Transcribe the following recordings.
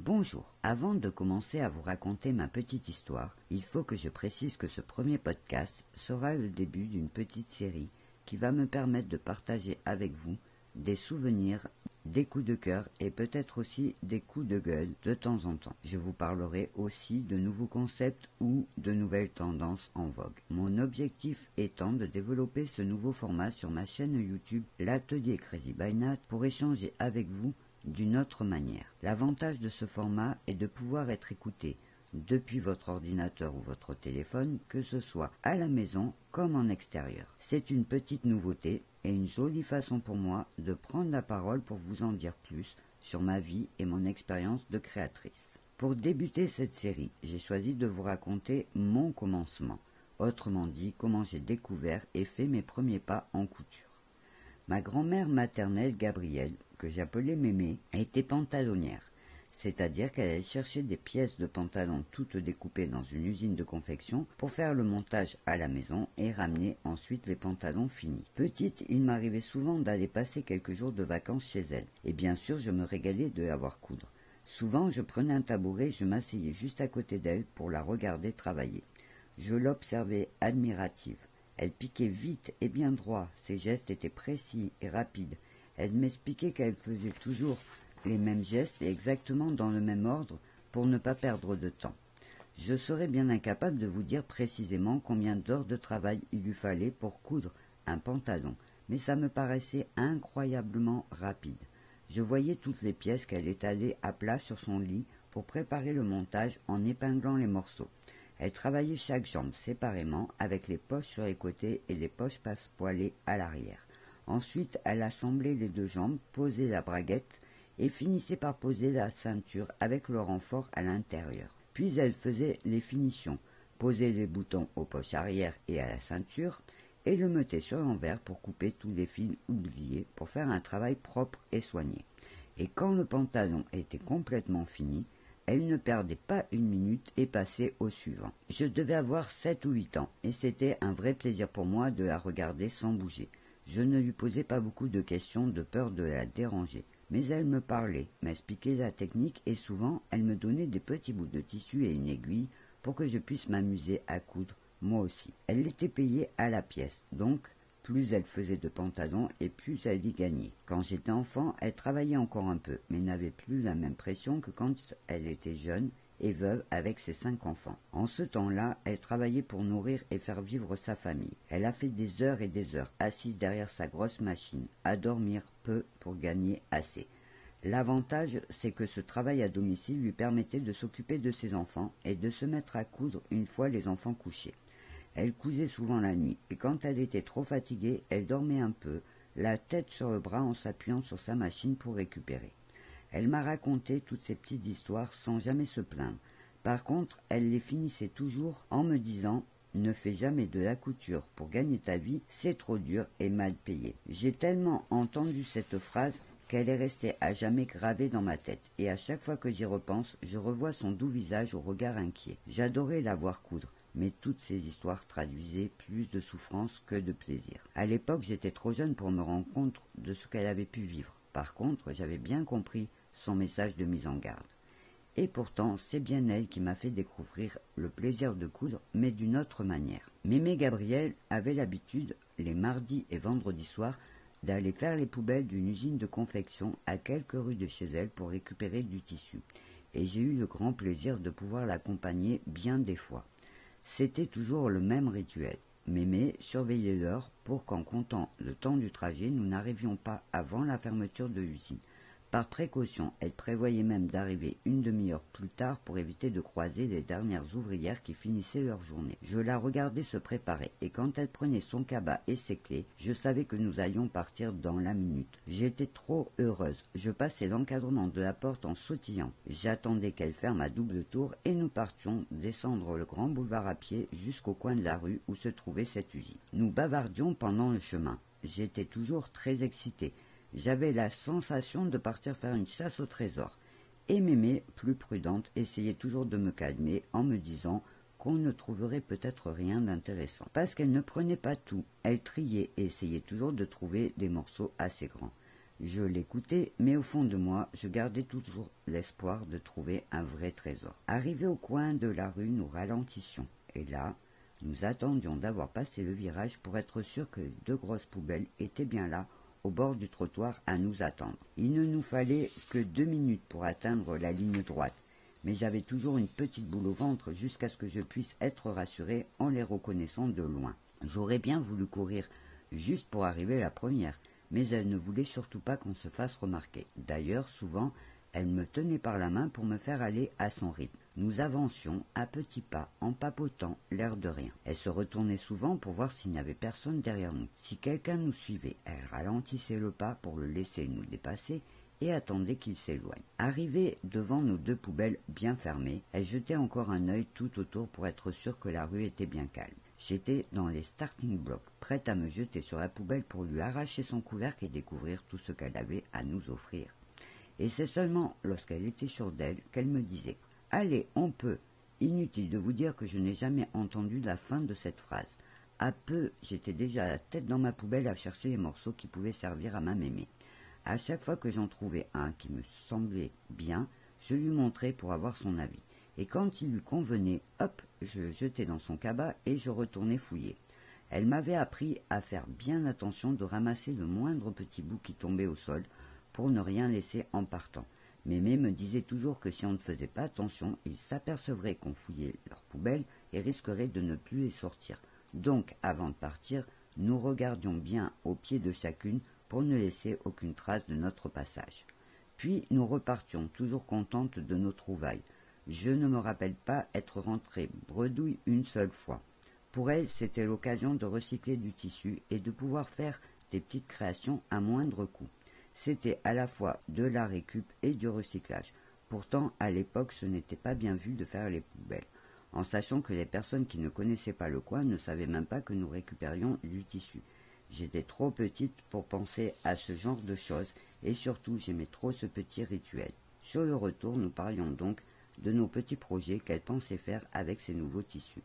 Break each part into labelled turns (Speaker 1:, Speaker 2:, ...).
Speaker 1: Bonjour, avant de commencer à vous raconter ma petite histoire, il faut que je précise que ce premier podcast sera le début d'une petite série qui va me permettre de partager avec vous des souvenirs, des coups de cœur et peut-être aussi des coups de gueule de temps en temps. Je vous parlerai aussi de nouveaux concepts ou de nouvelles tendances en vogue. Mon objectif étant de développer ce nouveau format sur ma chaîne YouTube, l'Atelier Crazy by Nat, pour échanger avec vous d'une autre manière. L'avantage de ce format est de pouvoir être écouté depuis votre ordinateur ou votre téléphone, que ce soit à la maison comme en extérieur. C'est une petite nouveauté et une jolie façon pour moi de prendre la parole pour vous en dire plus sur ma vie et mon expérience de créatrice. Pour débuter cette série, j'ai choisi de vous raconter mon commencement, autrement dit comment j'ai découvert et fait mes premiers pas en couture. Ma grand-mère maternelle, Gabrielle, que j'appelais Mémé, était pantalonnière, c'est-à-dire qu'elle allait chercher des pièces de pantalon toutes découpées dans une usine de confection pour faire le montage à la maison et ramener ensuite les pantalons finis. Petite, il m'arrivait souvent d'aller passer quelques jours de vacances chez elle, et bien sûr je me régalais de la voir coudre. Souvent je prenais un tabouret et je m'asseyais juste à côté d'elle pour la regarder travailler. Je l'observais admirative. Elle piquait vite et bien droit, ses gestes étaient précis et rapides. Elle m'expliquait qu'elle faisait toujours les mêmes gestes et exactement dans le même ordre pour ne pas perdre de temps. Je serais bien incapable de vous dire précisément combien d'heures de travail il lui fallait pour coudre un pantalon, mais ça me paraissait incroyablement rapide. Je voyais toutes les pièces qu'elle étalait à plat sur son lit pour préparer le montage en épinglant les morceaux. Elle travaillait chaque jambe séparément avec les poches sur les côtés et les poches passepoilées à l'arrière. Ensuite, elle assemblait les deux jambes, posait la braguette et finissait par poser la ceinture avec le renfort à l'intérieur. Puis elle faisait les finitions, posait les boutons aux poches arrière et à la ceinture et le mettait sur l'envers pour couper tous les fils oubliés pour faire un travail propre et soigné. Et quand le pantalon était complètement fini, elle ne perdait pas une minute et passait au suivant. Je devais avoir 7 ou 8 ans et c'était un vrai plaisir pour moi de la regarder sans bouger. Je ne lui posais pas beaucoup de questions de peur de la déranger. Mais elle me parlait, m'expliquait la technique et souvent elle me donnait des petits bouts de tissu et une aiguille pour que je puisse m'amuser à coudre moi aussi. Elle était payée à la pièce, donc plus elle faisait de pantalons et plus elle y gagnait. Quand j'étais enfant, elle travaillait encore un peu, mais n'avait plus la même pression que quand elle était jeune et veuve avec ses 5 enfants. En ce temps-là, elle travaillait pour nourrir et faire vivre sa famille. Elle a fait des heures et des heures, assise derrière sa grosse machine, à dormir peu pour gagner assez. L'avantage, c'est que ce travail à domicile lui permettait de s'occuper de ses enfants et de se mettre à coudre une fois les enfants couchés. Elle cousait souvent la nuit, et quand elle était trop fatiguée, elle dormait un peu, la tête sur le bras en s'appuyant sur sa machine pour récupérer. Elle m'a raconté toutes ces petites histoires sans jamais se plaindre. Par contre, elle les finissait toujours en me disant « Ne fais jamais de la couture pour gagner ta vie, c'est trop dur et mal payé ». J'ai tellement entendu cette phrase qu'elle est restée à jamais gravée dans ma tête, et à chaque fois que j'y repense, je revois son doux visage au regard inquiet. J'adorais la voir coudre, mais toutes ces histoires traduisaient plus de souffrance que de plaisir. À l'époque, j'étais trop jeune pour me rendre compte de ce qu'elle avait pu vivre. Par contre, j'avais bien compris son message de mise en garde. Et pourtant, c'est bien elle qui m'a fait découvrir le plaisir de coudre, mais d'une autre manière. Mémé Gabrielle avait l'habitude, les mardis et vendredis soirs, d'aller faire les poubelles d'une usine de confection à quelques rues de chez elle pour récupérer du tissu. Et j'ai eu le grand plaisir de pouvoir l'accompagner bien des fois. C'était toujours le même rituel. Mémé surveillait l'heure pour qu'en comptant le temps du trajet, nous n'arrivions pas avant la fermeture de l'usine. Par précaution, elle prévoyait même d'arriver une demi-heure plus tard pour éviter de croiser les dernières ouvrières qui finissaient leur journée. Je la regardais se préparer et quand elle prenait son cabas et ses clés, je savais que nous allions partir dans la minute. J'étais trop heureuse. Je passais l'encadrement de la porte en sautillant. J'attendais qu'elle ferme à double tour et nous partions descendre le grand boulevard à pied jusqu'au coin de la rue où se trouvait cette usine. Nous bavardions pendant le chemin. J'étais toujours très excitée. J'avais la sensation de partir faire une chasse au trésor. Et Mémé, plus prudente, essayait toujours de me calmer en me disant qu'on ne trouverait peut-être rien d'intéressant. Parce qu'elle ne prenait pas tout, elle triait et essayait toujours de trouver des morceaux assez grands. Je l'écoutais, mais au fond de moi, je gardais toujours l'espoir de trouver un vrai trésor. Arrivé au coin de la rue, nous ralentissions. Et là, nous attendions d'avoir passé le virage pour être sûrs que deux grosses poubelles étaient bien là, au bord du trottoir, à nous attendre. Il ne nous fallait que 2 minutes pour atteindre la ligne droite, mais j'avais toujours une petite boule au ventre jusqu'à ce que je puisse être rassuré en les reconnaissant de loin. J'aurais bien voulu courir juste pour arriver la première, mais elle ne voulait surtout pas qu'on se fasse remarquer. D'ailleurs, souvent, elle me tenait par la main pour me faire aller à son rythme. Nous avancions à petits pas, en papotant, l'air de rien. Elle se retournait souvent pour voir s'il n'y avait personne derrière nous. Si quelqu'un nous suivait, elle ralentissait le pas pour le laisser nous dépasser et attendait qu'il s'éloigne. Arrivée devant nos 2 poubelles bien fermées, elle jetait encore un œil tout autour pour être sûre que la rue était bien calme. J'étais dans les starting blocks, prête à me jeter sur la poubelle pour lui arracher son couvercle et découvrir tout ce qu'elle avait à nous offrir. Et c'est seulement lorsqu'elle était sûre d'elle qu'elle me disait « Allez, on peut !» Inutile de vous dire que je n'ai jamais entendu la fin de cette phrase. À peu, j'étais déjà la tête dans ma poubelle à chercher les morceaux qui pouvaient servir à ma mémé. À chaque fois que j'en trouvais un qui me semblait bien, je lui montrais pour avoir son avis. Et quand il lui convenait, hop, je le jetais dans son cabas et je retournais fouiller. Elle m'avait appris à faire bien attention de ramasser le moindre petit bout qui tombait au sol pour ne rien laisser en partant. Mémé me disait toujours que si on ne faisait pas attention, ils s'apercevraient qu'on fouillait leur poubelle et risqueraient de ne plus les sortir. Donc, avant de partir, nous regardions bien au pied de chacune pour ne laisser aucune trace de notre passage. Puis nous repartions, toujours contentes de nos trouvailles. Je ne me rappelle pas être rentrée bredouille une seule fois. Pour elle, c'était l'occasion de recycler du tissu et de pouvoir faire des petites créations à moindre coût. C'était à la fois de la récup et du recyclage. Pourtant, à l'époque, ce n'était pas bien vu de faire les poubelles, en sachant que les personnes qui ne connaissaient pas le coin ne savaient même pas que nous récupérions du tissu. J'étais trop petite pour penser à ce genre de choses et surtout j'aimais trop ce petit rituel. Sur le retour, nous parlions donc de nos petits projets qu'elle pensait faire avec ces nouveaux tissus.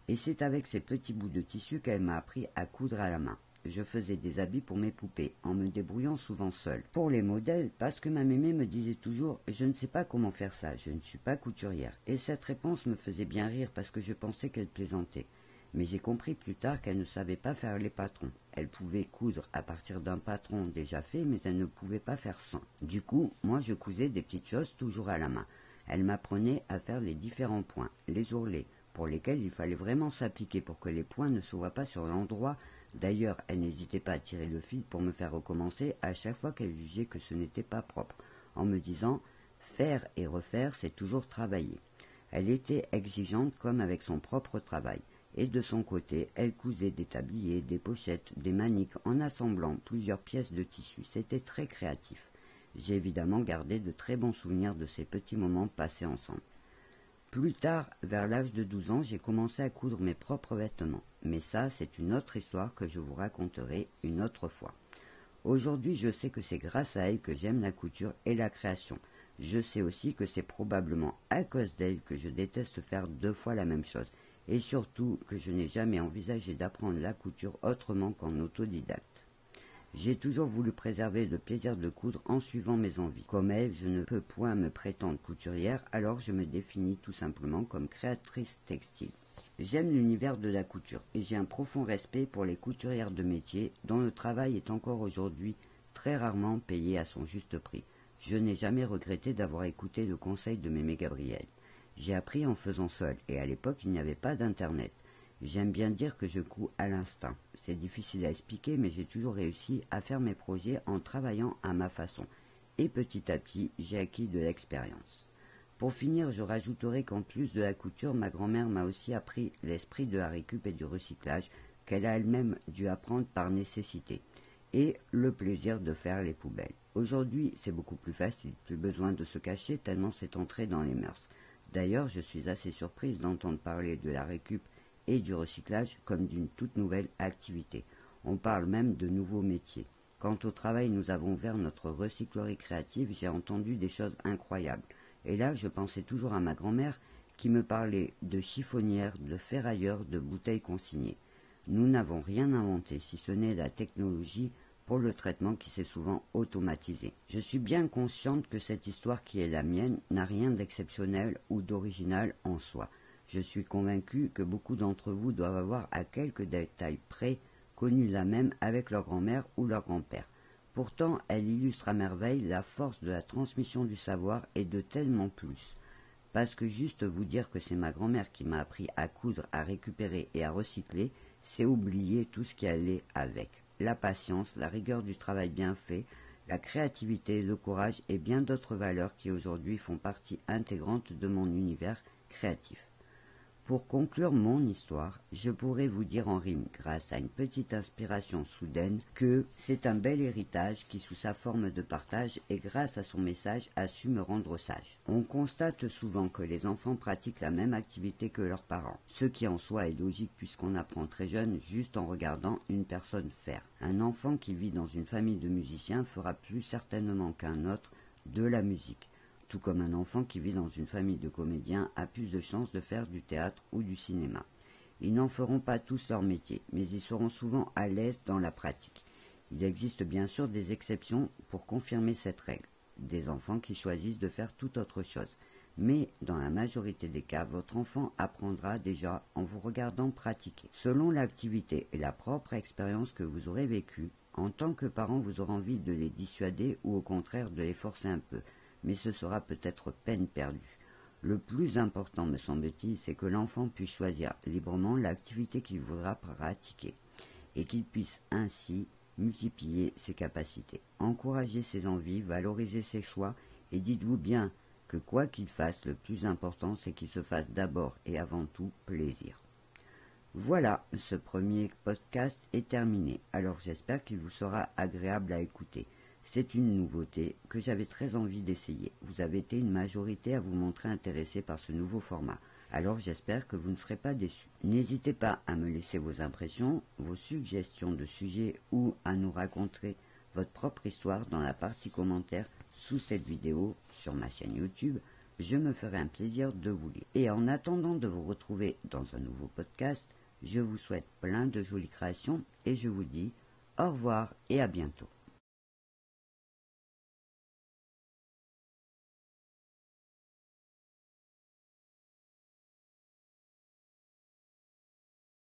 Speaker 1: Et c'est avec ces petits bouts de tissu qu'elle m'a appris à coudre à la main. Je faisais des habits pour mes poupées, en me débrouillant souvent seule. Pour les modèles, parce que ma mémé me disait toujours « Je ne sais pas comment faire ça, je ne suis pas couturière ». Et cette réponse me faisait bien rire parce que je pensais qu'elle plaisantait. Mais j'ai compris plus tard qu'elle ne savait pas faire les patrons. Elle pouvait coudre à partir d'un patron déjà fait, mais elle ne pouvait pas faire sans. Du coup, moi je cousais des petites choses toujours à la main. Elle m'apprenait à faire les différents points, les ourlets, pour lesquels il fallait vraiment s'appliquer pour que les points ne se voient pas sur l'endroit. D'ailleurs, elle n'hésitait pas à tirer le fil pour me faire recommencer à chaque fois qu'elle jugeait que ce n'était pas propre, en me disant « faire et refaire, c'est toujours travailler ». Elle était exigeante comme avec son propre travail, et de son côté, elle cousait des tabliers, des pochettes, des maniques en assemblant plusieurs pièces de tissu. C'était très créatif. J'ai évidemment gardé de très bons souvenirs de ces petits moments passés ensemble. Plus tard, vers l'âge de 12 ans, j'ai commencé à coudre mes propres vêtements. Mais ça, c'est une autre histoire que je vous raconterai une autre fois. Aujourd'hui, je sais que c'est grâce à elle que j'aime la couture et la création. Je sais aussi que c'est probablement à cause d'elle que je déteste faire 2 fois la même chose. Et surtout que je n'ai jamais envisagé d'apprendre la couture autrement qu'en autodidacte. J'ai toujours voulu préserver le plaisir de coudre en suivant mes envies. Comme elle, je ne peux point me prétendre couturière, alors je me définis tout simplement comme créatrice textile. J'aime l'univers de la couture et j'ai un profond respect pour les couturières de métier dont le travail est encore aujourd'hui très rarement payé à son juste prix. Je n'ai jamais regretté d'avoir écouté le conseil de Mémé Gabriel. J'ai appris en faisant seul et à l'époque il n'y avait pas d'internet. J'aime bien dire que je couds à l'instinct. C'est difficile à expliquer, mais j'ai toujours réussi à faire mes projets en travaillant à ma façon. Et petit à petit, j'ai acquis de l'expérience. Pour finir, je rajouterai qu'en plus de la couture, ma grand-mère m'a aussi appris l'esprit de la récup et du recyclage qu'elle a elle-même dû apprendre par nécessité. Et le plaisir de faire les poubelles. Aujourd'hui, c'est beaucoup plus facile, plus besoin de se cacher tellement c'est entré dans les mœurs. D'ailleurs, je suis assez surprise d'entendre parler de la récup et du recyclage comme d'une toute nouvelle activité. On parle même de nouveaux métiers. Quant au travail, nous avons ouvert notre recyclerie créative, j'ai entendu des choses incroyables. Et là, je pensais toujours à ma grand-mère qui me parlait de chiffonnières, de ferrailleurs, de bouteilles consignées. Nous n'avons rien inventé, si ce n'est la technologie pour le traitement qui s'est souvent automatisé. Je suis bien consciente que cette histoire qui est la mienne n'a rien d'exceptionnel ou d'original en soi. Je suis convaincue que beaucoup d'entre vous doivent avoir à quelques détails près connu la même avec leur grand-mère ou leur grand-père. Pourtant, elle illustre à merveille la force de la transmission du savoir et de tellement plus. Parce que juste vous dire que c'est ma grand-mère qui m'a appris à coudre, à récupérer et à recycler, c'est oublier tout ce qui allait avec. La patience, la rigueur du travail bien fait, la créativité, le courage et bien d'autres valeurs qui aujourd'hui font partie intégrante de mon univers créatif. Pour conclure mon histoire, je pourrais vous dire en rime, grâce à une petite inspiration soudaine, que c'est un bel héritage qui, sous sa forme de partage et grâce à son message, a su me rendre sage. On constate souvent que les enfants pratiquent la même activité que leurs parents, ce qui en soi est logique puisqu'on apprend très jeune juste en regardant une personne faire. Un enfant qui vit dans une famille de musiciens fera plus certainement qu'un autre de la musique. Tout comme un enfant qui vit dans une famille de comédiens a plus de chances de faire du théâtre ou du cinéma. Ils n'en feront pas tous leur métier, mais ils seront souvent à l'aise dans la pratique. Il existe bien sûr des exceptions pour confirmer cette règle, des enfants qui choisissent de faire tout autre chose. Mais dans la majorité des cas, votre enfant apprendra déjà en vous regardant pratiquer. Selon l'activité et la propre expérience que vous aurez vécue, en tant que parent, vous aurez envie de les dissuader ou au contraire de les forcer un peu. Mais ce sera peut-être peine perdue. Le plus important, me semble-t-il, c'est que l'enfant puisse choisir librement l'activité qu'il voudra pratiquer et qu'il puisse ainsi multiplier ses capacités. Encouragez ses envies, valorisez ses choix et dites-vous bien que quoi qu'il fasse, le plus important, c'est qu'il se fasse d'abord et avant tout plaisir. Voilà, ce premier podcast est terminé, alors j'espère qu'il vous sera agréable à écouter. C'est une nouveauté que j'avais très envie d'essayer. Vous avez été une majorité à vous montrer intéressé par ce nouveau format. Alors j'espère que vous ne serez pas déçus. N'hésitez pas à me laisser vos impressions, vos suggestions de sujets ou à nous raconter votre propre histoire dans la partie commentaires sous cette vidéo sur ma chaîne YouTube. Je me ferai un plaisir de vous lire. Et en attendant de vous retrouver dans un nouveau podcast, je vous souhaite plein de jolies créations et je vous dis au revoir et à bientôt.